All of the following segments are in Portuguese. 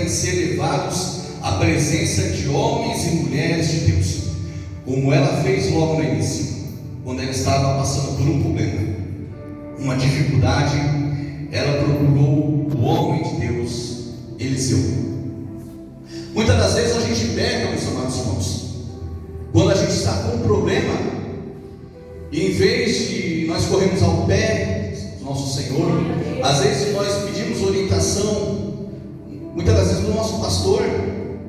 devem ser levados à presença de homens e mulheres de Deus, como ela fez logo no início, quando ela estava passando por um problema, uma dificuldade. Ela procurou o homem de Deus, Eliseu. Muitas das vezes a gente peca, meus amados irmãos, quando a gente está com um problema, e em vez de nós corrermos ao pé do nosso Senhor, às vezes nós pedimos orientação, muitas das vezes do nosso pastor,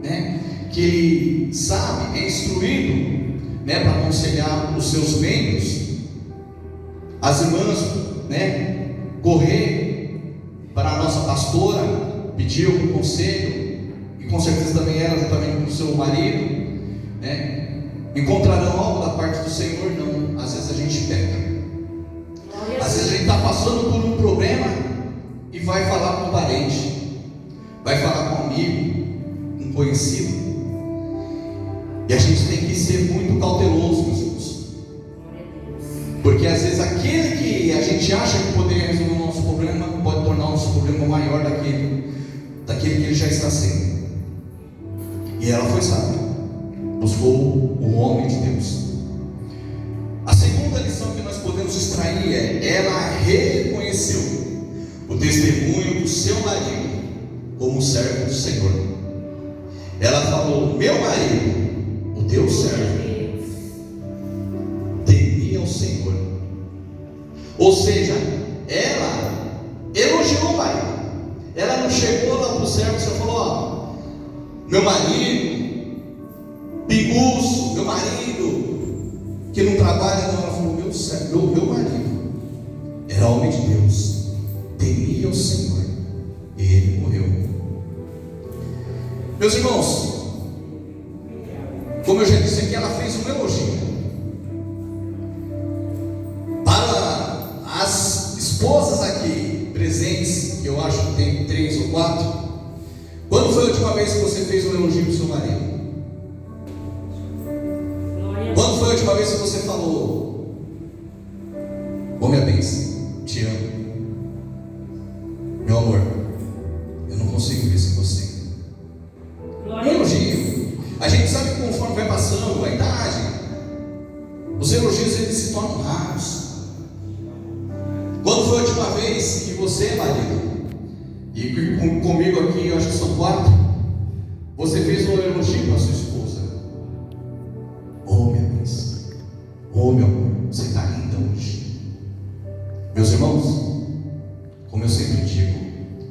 né, que ele sabe, é instruído, né, para aconselhar os seus membros, as irmãs, né, correr para a nossa pastora, pedir algum conselho, e com certeza também ela, juntamente com o seu marido, né, encontrarão algo da parte do Senhor. Não, às vezes a gente peca, às vezes a gente está passando por um problema e vai falar com um parente, vai falar com um amigo, um conhecido, e a gente tem que ser muito cauteloso, meus irmãos, porque às vezes aquele que a gente acha que poderia resolver o nosso problema pode tornar o nosso problema maior daquele que ele já está sendo. E ela foi sábia, buscou o homem de Deus. A segunda lição que nós podemos extrair é: ela reconheceu o testemunho do seu marido como servo do Senhor. Ela falou: meu marido, o teu servo, temia o Senhor. Ou seja, ela elogiou o marido. Ela não chegou lá para o servo e falou: ó, meu marido pinguço, meu marido que não trabalha. Não, ela falou: meu servo, meu marido era homem de Deus, temia o Senhor, e ele morreu. Meus irmãos, como eu já disse aqui, ela fez um elogio para as esposas aqui presentes, que eu acho que tem 3 ou 4. Quando foi a última vez que você fez um elogio para o seu marido? Quando foi a última vez que você falou: ô minha bênção, te amo, meu amor, eu não consigo viver sem você? Elogio. A gente sabe que conforme vai passando a idade, os elogios eles se tornam raros. Quando foi a última vez que você, marido, e comigo aqui, eu acho que são 4, você fez um elogio para a sua esposa? Oh minha bênção, oh meu amor, você está linda hoje. Meus irmãos, como eu sempre digo,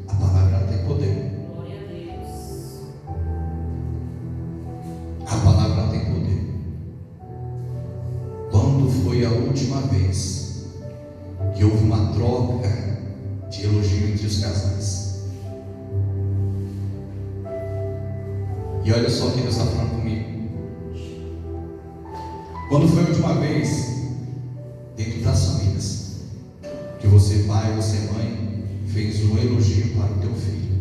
a palavra tem poder. Glória a Deus. A palavra tem poder. Quando foi a última vez que houve uma troca de elogio entre os casais? E olha só o que Deus está falando comigo. Quando foi a última vez, dentro das famílias, que você pai, você mãe, fez um elogio para o teu filho?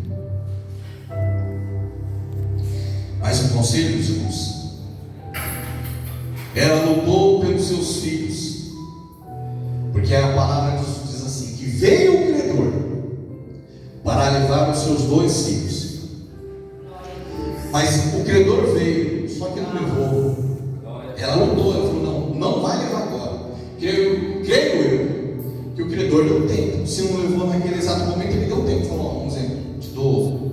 Mais um conselho, meus irmãos: ela lutou pelos seus filhos, porque a palavra diz assim, que veio o credor para levar os seus 2 filhos. Mas o credor veio, só que não levou. Ela lutou, ela falou: não vai levar agora. Creio eu que o credor deu tempo. Se não levou naquele exato momento, ele deu tempo. Falou: vamos dizer, te dou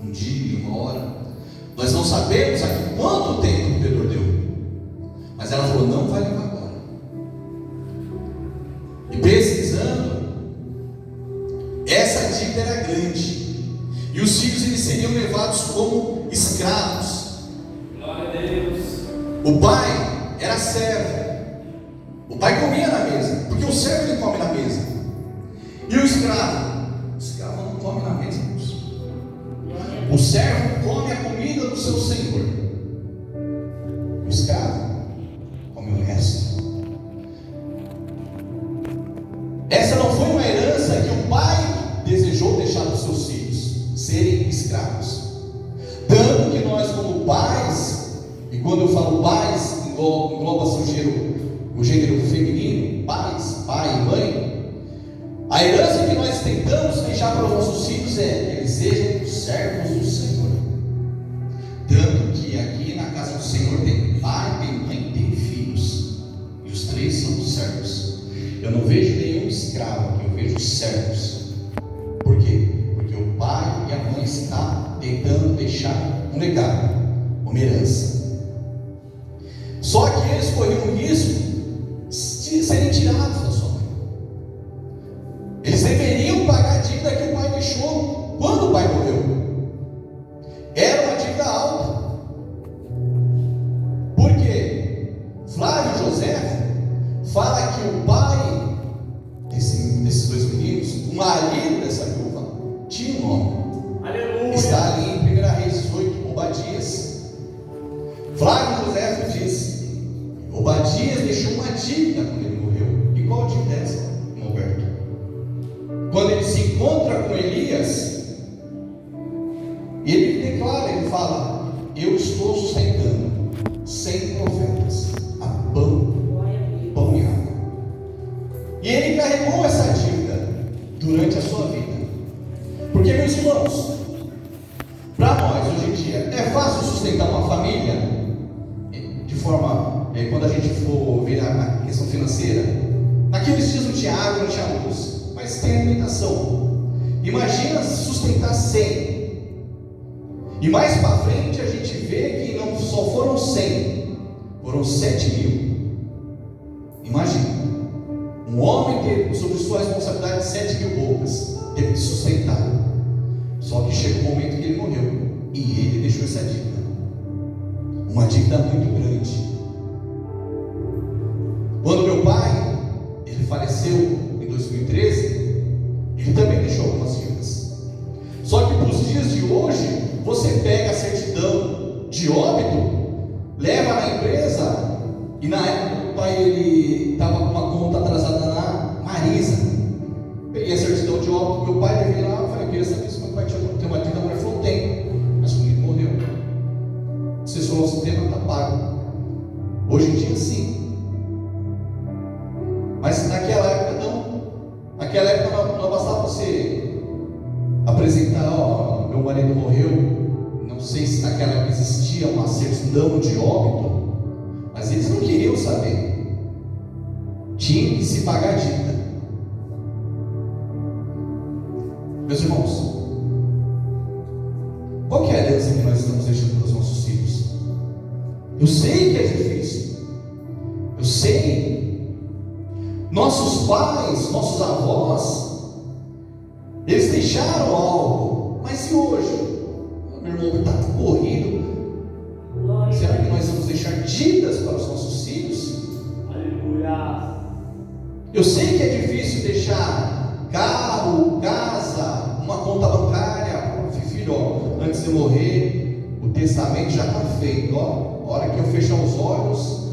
um dia, 1 hora. Nós não sabemos aqui quanto tempo o credor deu, mas ela falou: não vai levar agora. E pesquisando, essa dívida era grande, e os filhos eles seriam levados como escravos. Glória a Deus. O pai era servo, o pai comia na mesa, porque o servo ele come na mesa. E o escravo não come na mesa, irmãos. O servo come a comida do seu senhor, o escravo come o resto. Essa não foi uma herança que o pai desejou deixar para os seus filhos serem escravos. Tanto que nós, como pais, e quando eu falo pais, engloba-se o gênero feminino, pais, pai e mãe, a herança que nós tentamos deixar para os nossos filhos é que eles sejam servos do Senhor. uma herança. Só que eles corriam o risco de serem tirados da sua mãe. Eles deveriam pagar a dívida que o pai deixou quando o pai morreu. Era uma dívida alta. Por quê? Flávio José fala que o pai desses dois meninos, o marido dessa viúva, tinha um nome. Aleluia. Está ali em 1 Reis 18, Obadias. Flávio José diz: Obadias deixou uma dívida quando ele morreu. E qual dívida é essa, irmão Alberto? Quando ele se encontra com Elias, ele declara, ele fala: eu estou sustentando 100 profetas a pão e água. E ele carregou essa dívida durante a sua vida. Porque, meus irmãos, para nós hoje em dia é fácil sustentar uma família de forma, quando a gente for ver a questão financeira. Naqueles dias não tinha água, não tinha luz, mas tem alimentação. Imagina sustentar 100. E mais para frente a gente vê que não só foram 100, foram 7.000. Imagina, um homem teve sobre sua responsabilidade 7.000 bocas, teve que sustentar. Só que chegou o momento que ele morreu e ele deixou essa dívida, uma dívida muito grande. Quando meu pai, ele faleceu em 2013, ele também deixou algumas dívidas. Só que para os dias de hoje, você pega a certidão de óbito, leva na empresa, e na época o pai ele estava com uma conta atrasada na Marisa. Peguei a certidão de óbito, meu pai veio lá, eu falei: eu queria saber se meu pai tinha uma dívida. A mulher falou: tem, mas comigo morreu. Você falou: o tema está pago. Hoje em dia sim. Mas naquela época não. Naquela época não bastava você apresentar: ó, meu marido morreu. Não sei se naquela época existia uma certidão de óbito, mas eles não queriam saber. Tinha que se pagar a dívida. Meus irmãos, qual que é a herança que nós estamos deixando para os nossos filhos? Eu sei que é difícil. Eu sei. Nossos pais, nossos avós, eles deixaram algo. Mas e hoje? Meu irmão, está corrido. Será que nós vamos deixar dívidas para os nossos filhos? Aleluia. Eu sei que é difícil deixar carro, casa, uma conta bancária. Filho, ó, antes de morrer, o testamento já está feito. Ó, a hora que eu fechar os olhos,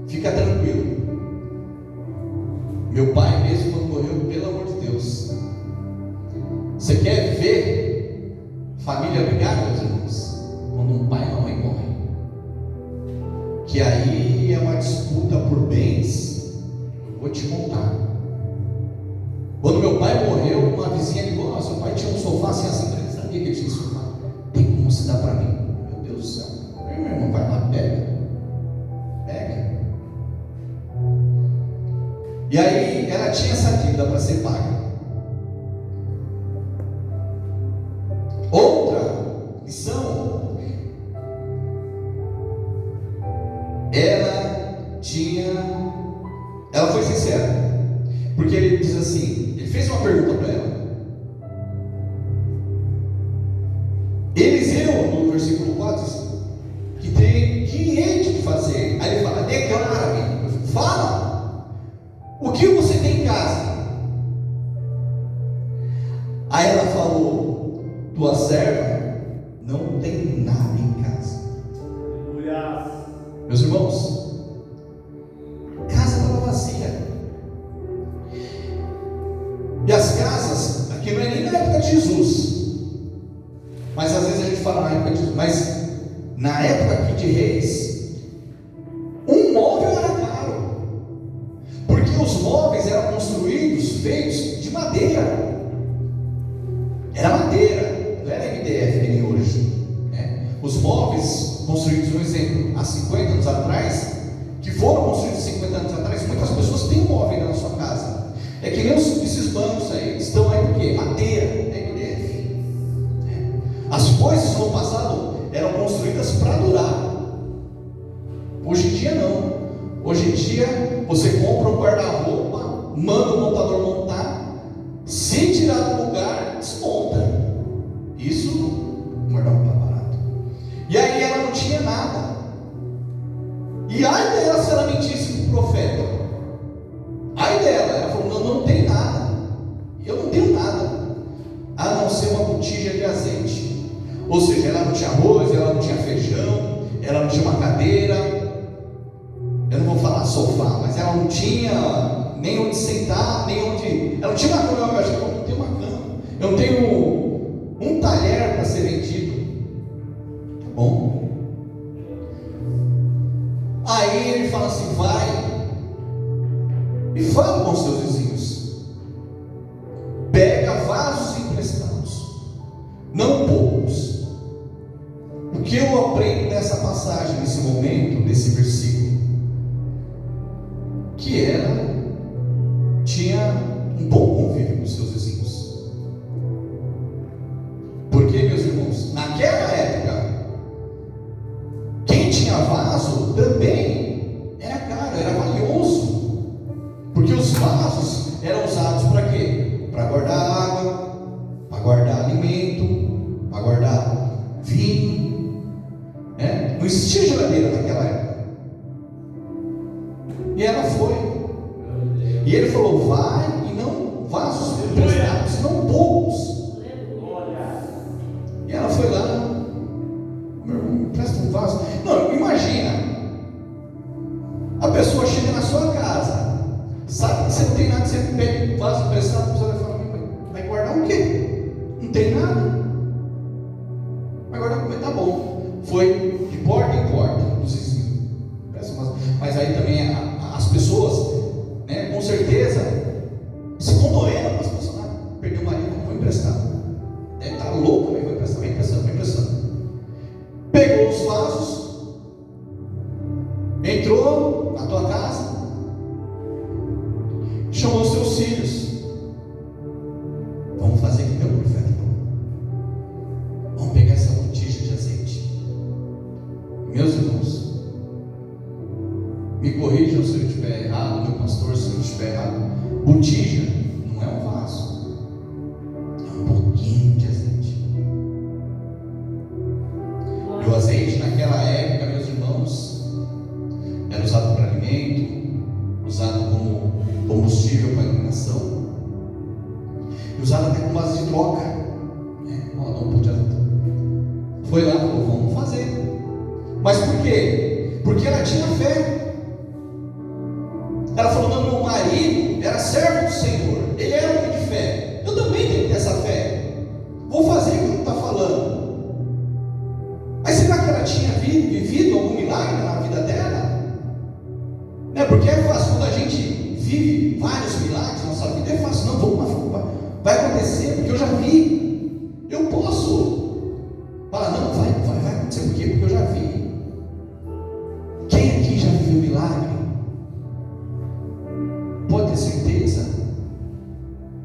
fica tranquilo. Meu pai mesmo, quando morreu, pelo amor de Deus, você quer ver família brigar, meus irmãos? Quando um pai e uma mãe morrem, que aí é uma disputa por bens. Eu vou te contar. Quando meu pai morreu, uma vizinha ligou: seu pai tinha um sofá assim, ele sabia que ele tinha um sofá. Tem como você dar para mim? Meu Deus do céu. Meu irmão, vai lá, pega. E aí ela tinha essa dívida para ser paga. Outra lição, ela foi sincera, porque ele diz assim, ele fez uma pergunta para ela. Eliseu, no versículo 4, diz que hei de fazer. Aí ele fala: declara-me, fala, o que você tem em casa? Aí ela falou: tua serva não tem nada em casa. Aleluia. Meus irmãos, a casa estava vazia. E as casas, aqui não é nem na época de Jesus, mas às vezes a gente fala na época de Jesus, mas na época aqui de Reis, um móvel era caro, porque os móveis eram construídos, feitos de madeira. Era madeira, não era MDF que nem hoje, né? Os móveis construídos, um exemplo, há 50 anos atrás, que foram construídos 50 anos atrás, muitas pessoas têm um móvel na sua casa. É que nem esses bancos aí, estão aí por quê? Madeira, MDF. As coisas no passado eram construídas para durar. a não ser uma botija de azeite. Ou seja, ela não tinha arroz, ela não tinha feijão, ela não tinha uma cadeira, eu não vou falar sofá, mas ela não tinha nem onde sentar, nem onde. Ela não tinha uma cama, eu acho que eu não tenho uma cama, eu não tenho um talher para ser vendido. Tá bom? Aí ele fala assim: vai e fala com os seus vizinhos, pega vasos emprestados, não poucos. O que eu aprendo nessa passagem, nesse momento, desse versículo? Que ela tinha um bom convívio com os seus vizinhos. Porque, meus irmãos, naquela época, quem tinha vaso também era caro, era valioso. Porque os vasos eram usados para quê? Para guardar água, para guardar alimento, para guardar vinho. Não existia geladeira naquela época. E ela foi. E ele falou: vai e não vasos emprestados, não poucos. E ela foi lá: meu irmão, me empresta um vaso. Não, imagina. A pessoa chega na sua casa, sabe que você não tem nada, você pede um vaso emprestado, você vai falar: vai guardar o quê? Não tem nada. Vai guardar o quê? Tá bom. Foi de porta em porta dos vizinhos. Mas aí também as pessoas, né, com certeza, se condoeram com as pessoas. Perdeu o marido, vou emprestar. Deve estar louco, vou emprestar, vem emprestando, vem emprestando. Pegou os vasos, entrou na tua casa, chamou os seus filhos. Vamos fazer o que o profeta falou. Vamos pegar essa botija de azeite. Meus irmãos, me corrijam se eu estiver errado, meu pastor, se eu estiver errado. Botija não é um vaso, é um pouquinho de azeite. E o azeite naquela época, meus irmãos, era usado para alimento, usado como combustível para iluminação, e usado até como base de troca. Não pode azeite. Foi lá e falou: vamos fazer. Mas por quê? Porque ela tinha fé. Ela falou: não, meu marido era servo do Senhor, ele era homem de fé, eu também tenho que ter essa fé, vou fazer o que ele está falando. Mas será que ela tinha vivido algum milagre na vida dela? Porque é fácil quando a gente vive vários milagres na nossa vida, é fácil. Não, vai acontecer, porque eu já vi, eu posso falar: não, vai acontecer. Por quê? Porque eu já vi. Quem aqui já viveu milagre pode ter certeza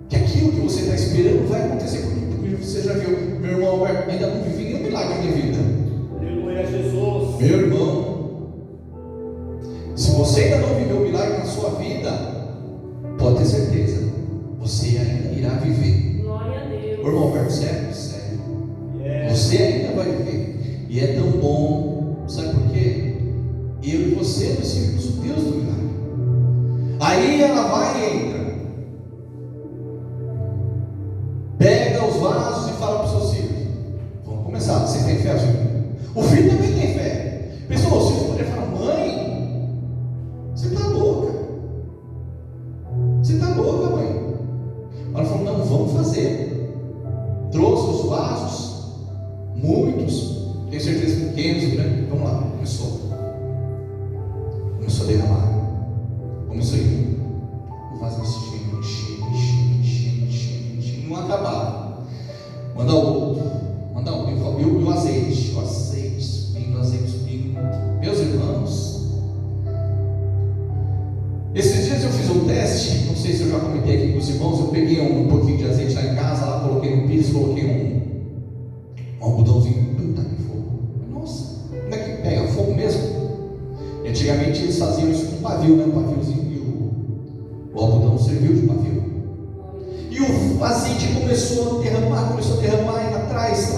que aquilo que você está esperando vai acontecer, porque você já viu. Meu irmão Alberto, ainda não vivi nenhum milagre na minha vida. Aleluia, Jesus. Meu irmão, se você ainda não viveu um milagre na sua vida, pode ter certeza, você ainda irá viver. Glória a Deus. Meu irmão Alberto, sério. Você ainda vai viver. E é tão bom, sabe por quê? Eu e você nós servimos o Deus do milagre. Aí ela vai e entra, pega os vasos e fala para os seus filhos: vamos começar. Você tem fé, filho? O filho também tem fé. Pessoal, os filhos poderiam falar: mãe, você está louca. Você está louca, mãe. Ela falou: não, vamos fazer. Trouxe os vasos, muitos, tenho certeza, pequenos, grandes. Vamos lá, começou a derramar. Começou a ir. O vaso enchendo, não acabava. Manda outro. E o azeite subindo. Meus irmãos, esses dias eu fiz um teste, não sei se eu já comentei aqui com os irmãos. Eu peguei um pouquinho de azeite lá em casa, lá coloquei no piso, coloquei um algodãozinho, tá com fogo. Nossa, como é que pega fogo mesmo? Antigamente eles faziam isso com pavio, né? Um paviozinho, e o algodão serviu de pavio. E o azeite começou a derramar, e atrás,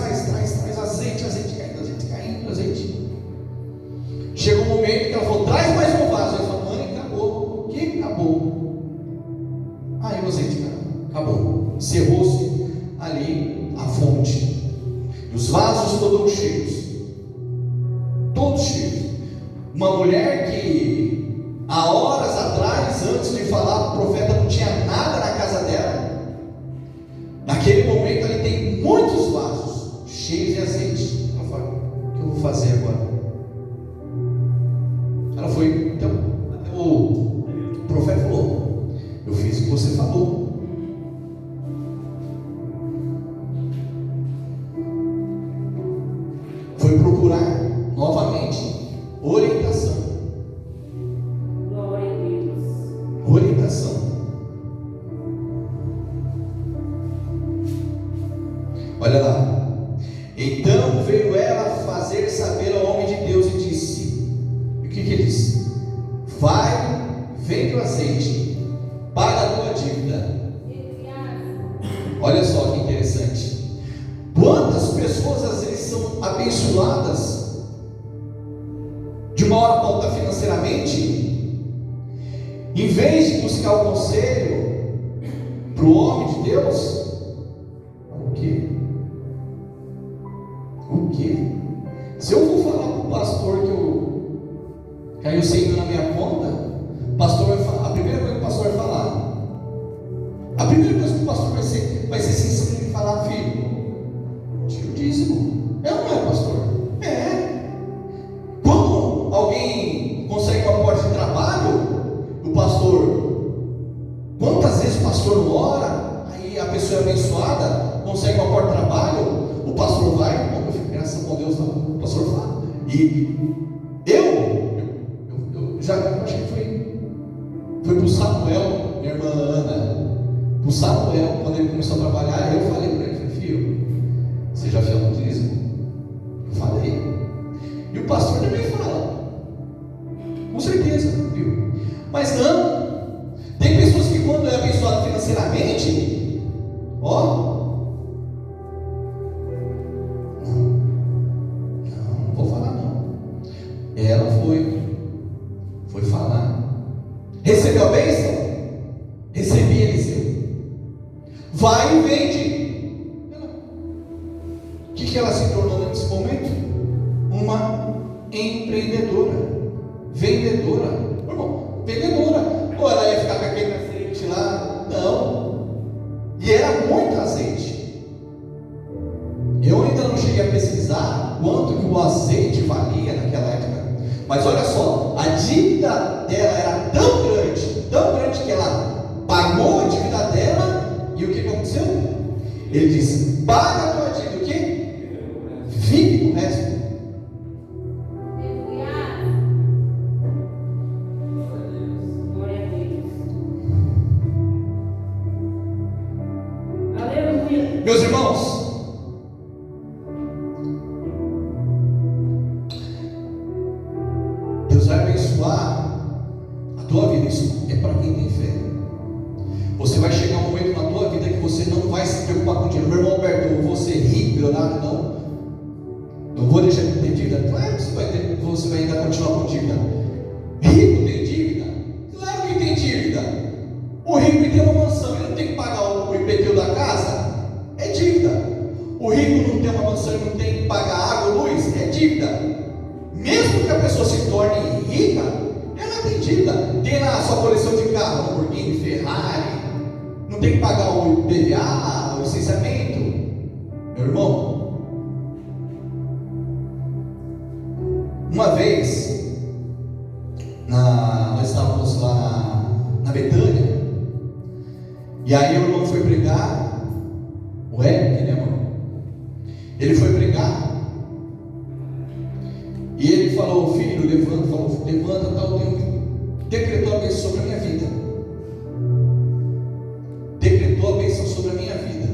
azeite caindo. Chegou um momento que ela falou: traz mais um vaso. Ela falou: mãe, acabou. O que acabou? Aí o azeite acabou. Encerrou-se ali vasos todos cheios. Todos cheios. Uma mulher que há horas atrás, antes de falar, o profeta não tinha nada na casa dela. Naquele momento ali tem muitos vasos cheios de azeite. Ela fala: o que eu vou fazer agora? Ela foi, então, o profeta falou: eu fiz o que você falou. Foi procurar novamente orientação. Glória a Deus. Orientação. Olha lá. Então veio ela fazer saber ao homem de Deus e disse: e o que ele disse? Vai, vende o azeite, paga a tua dívida. Olha só que interessante. Quantas pessoas às vezes são abençoadas de uma hora para outra financeiramente, em vez de buscar o conselho para o homem de Deus? O quê? O quê? Se eu vou falar para o pastor que caiu 100 mil na minha conta, o pastor vai falar, a primeira coisa que o pastor vai falar, a primeira coisa que o pastor vai ser sincero e falar: filho, tira o dízimo. É ou não é, pastor? É. Quando alguém consegue uma porta de trabalho, o pastor, quantas vezes o pastor não ora, aí a pessoa é abençoada, consegue uma porta de trabalho, o pastor vai, meu filho, graças a Deus, o pastor fala. E eu já acho que foi para o Samuel, minha irmã Ana, para o Samuel, quando ele começou a trabalhar, eu falei para ele: filho, você já fez um dízimo? Eu falei. E o pastor também fala, com certeza, viu? Mas não. Tem pessoas que, quando é abençoado financeiramente, não vou falar não. Ela foi falar. Recebeu a bênção? Recebi, Eliseu. Vai e vende. O que ela se tornou nesse momento? Uma empreendedora, vendedora. Irmão, vendedora. Ou ela ia ficar com aquele azeite lá? Não. E era muito azeite. Eu ainda não cheguei a pesquisar quanto que o azeite valia naquela época. Mas olha só, a dívida dela era tão grande que ela pagou a dívida dela. E o que aconteceu? Ele disse: paga a tua dívida. O quê? Fique com o resto. Glória a Deus. Aleluia. Meus irmãos, Deus vai abençoar a tua vida. Isso é para quem tem fé. Você vai chegar um momento na tua vida que você não vai se preocupar com dinheiro. Meu irmão Alberto, eu vou ser rico, milionário? Não vou deixar de ter dívida. Claro que você vai ainda continuar com dívida. Rico tem dívida? Claro que tem dívida. O rico tem uma mansão, ele não tem que pagar o IPTU da casa? É dívida. O rico não tem uma mansão, ele não tem que pagar água, luz? É dívida. Mesmo que a pessoa se torne rica, ela tem dívida. Tem na sua coleção de carro, Lamborghini, Ferrari, não tem que pagar o IPVA, o licenciamento. Meu irmão, uma vez nós estávamos lá na Betânia, e aí o irmão foi pregar, o Eric, né, irmão? Ele foi pregar, e ele falou: filho, levanta, tal, Deus decretou a bênção sobre a minha vida. Decretou a bênção sobre a minha vida.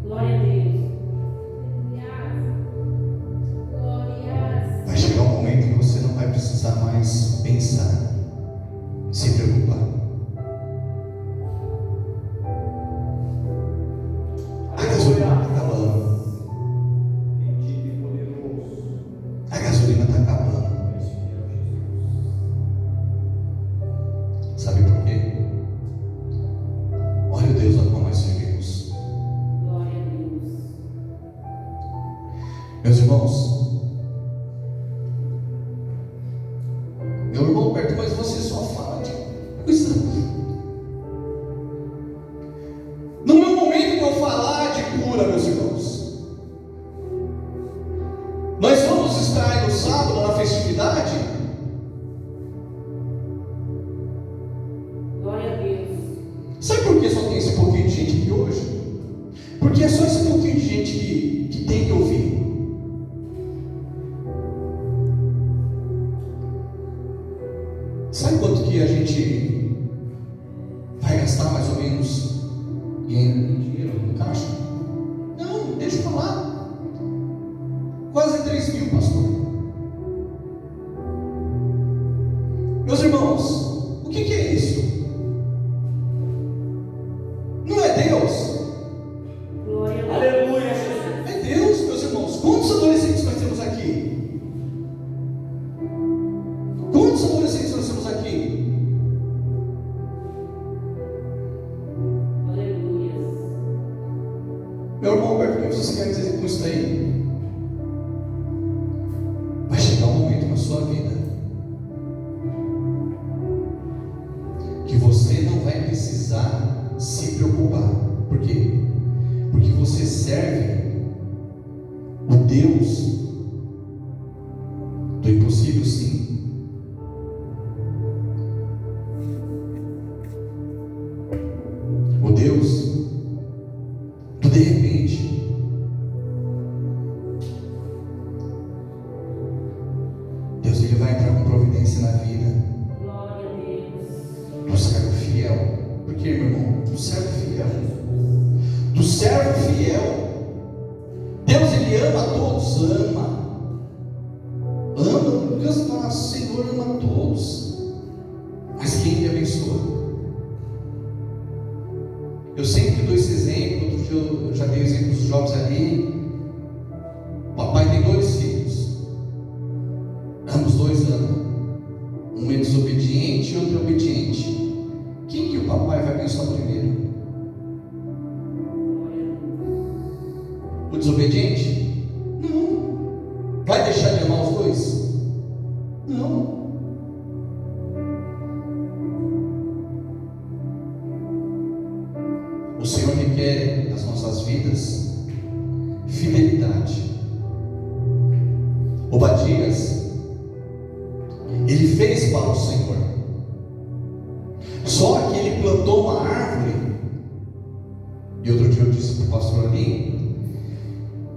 Glória a Deus. Vai chegar um momento que você não vai precisar mais pensar, se preocupar. irmãos, meu irmão Alberto, mas você só fala de coisa. Não é o momento de eu falar de cura, meus irmãos. Nós vamos estar aí no sábado, na festividade. Glória a Deus. Sabe por que só tem esse pouquinho de gente aqui hoje? Porque é só esse pouquinho de gente que tem que ouvir. Sabe quanto que a gente vai gastar mais ou menos em dinheiro no caixa? Não, deixa eu falar. Quase 3 mil, pastor. Meus irmãos, o que é isso? Não é Deus? Glória a Deus. Aleluia, Jesus. É Deus, meus irmãos. Quantos adolescentes nós temos aqui? Quantos adolescentes nós temos aqui? Aleluia. Meu irmão Alberto, o que vocês querem dizer com isso daí? Vai chegar um momento na sua vida que você não vai precisar se preocupar. Por quê? Porque você serve o Deus do impossível, sim. O Deus do de repente. Deus, ele vai entrar com providência na vida Glória a Deus. do servo fiel. Por quê, meu irmão? Do servo fiel. Do servo fiel. Deus, ele ama a todos, ama. Deus fala, Senhor ama a todos. Mas quem te abençoa? Eu sempre dou esse exemplo. Outro dia eu já dei o exemplo dos jovens ali. O papai tem 2 filhos. Ambos 2 amam. Um é desobediente e outro é obediente. Quem que o papai vai abençoar primeiro? O desobediente? Não. Vai deixar de amar os 2? Não. O Senhor requer das nossas vidas fidelidade. Obadias, ele fez para o Senhor. Só que ele plantou uma árvore. E outro dia eu disse para o pastor ali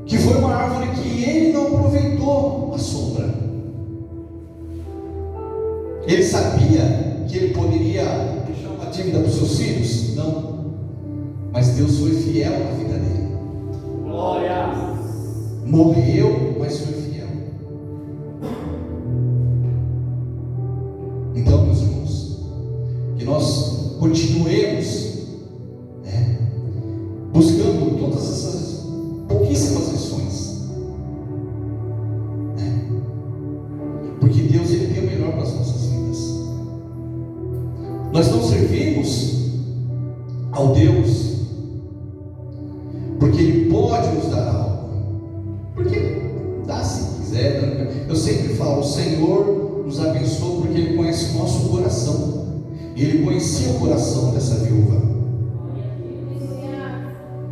que foi uma árvore que ele não aproveitou a sombra. Ele sabia que ele poderia deixar uma dívida para os seus filhos? Não. Mas Deus foi fiel na vida dele. Glória. Morreu, mas foi fiel. Então, meus irmãos, que nós continuemos buscando todas essas pouquíssimas lições, porque Deus, ele tem o melhor para as nossas vidas. Nós não servimos ao Deus porque ele pode nos dar algo, porque dá se quiser. Eu sempre falo, o Senhor nos abençoa porque ele conhece o nosso coração. Ele conhecia o coração dessa viúva.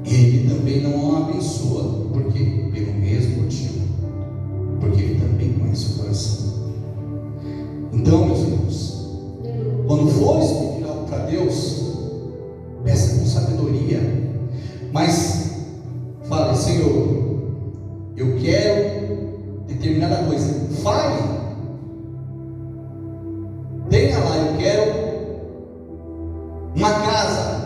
Ele também não a abençoa. Por quê? Pelo mesmo motivo, porque ele também conhece o coração. Então, meus irmãos, quando fores pedir algo para Deus, peça com sabedoria, mas fale, Senhor, eu quero determinada coisa. Fale, tenha lá, eu quero uma casa.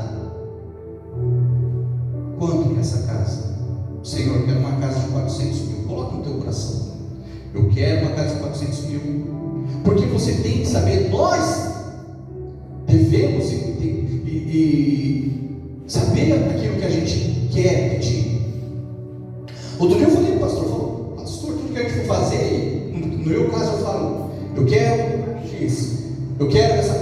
Quanto que é essa casa? Senhor, eu quero uma casa de 400 mil. Coloca no teu coração. Eu quero uma casa de 400 mil. Porque você tem que saber, nós devemos e saber aquilo que a gente quer pedir. Outro dia eu falei para o pastor, pastor, tudo que a gente for fazer, no meu caso eu falo, eu quero X, eu quero essa.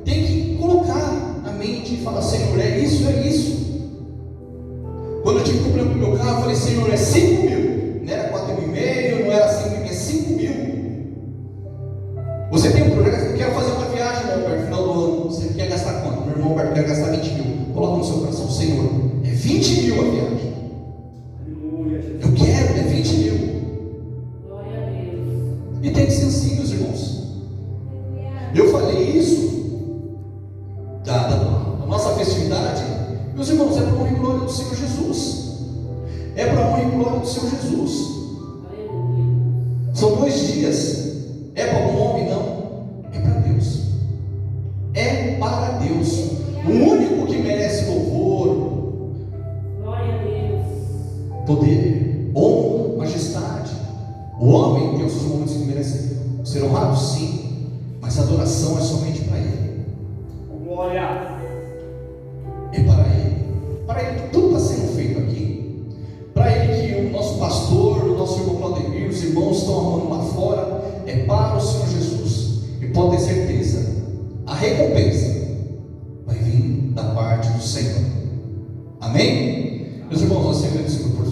Tem que colocar na mente e falar, Senhor, é isso, é isso. Quando eu tive problema com o meu carro, eu falei, Senhor, é 5 mil, não era 4,5 mil, E tem que ser assim, meus irmãos. Eu falei isso da nossa festividade, meus irmãos, é para a honra e glória do Senhor Jesus. É para a honra e glória do Senhor Jesus. São 2 dias. É para o homem? Não. É para Deus. É para Deus. O único que merece louvor, Glória a Deus. poder, honra, majestade. O homem tem os seus momentos que merecem ser honrado, sim, mas a adoração é somente para Ele. Glória. É para Ele. Para Ele que tudo está sendo feito aqui. Para Ele que o nosso pastor, o nosso irmão Claudemir, os irmãos estão arrumando lá fora, é para o Senhor Jesus. E pode ter certeza, a recompensa vai vir da parte do Senhor. Amém? Meus irmãos, nós sempre agradecemos por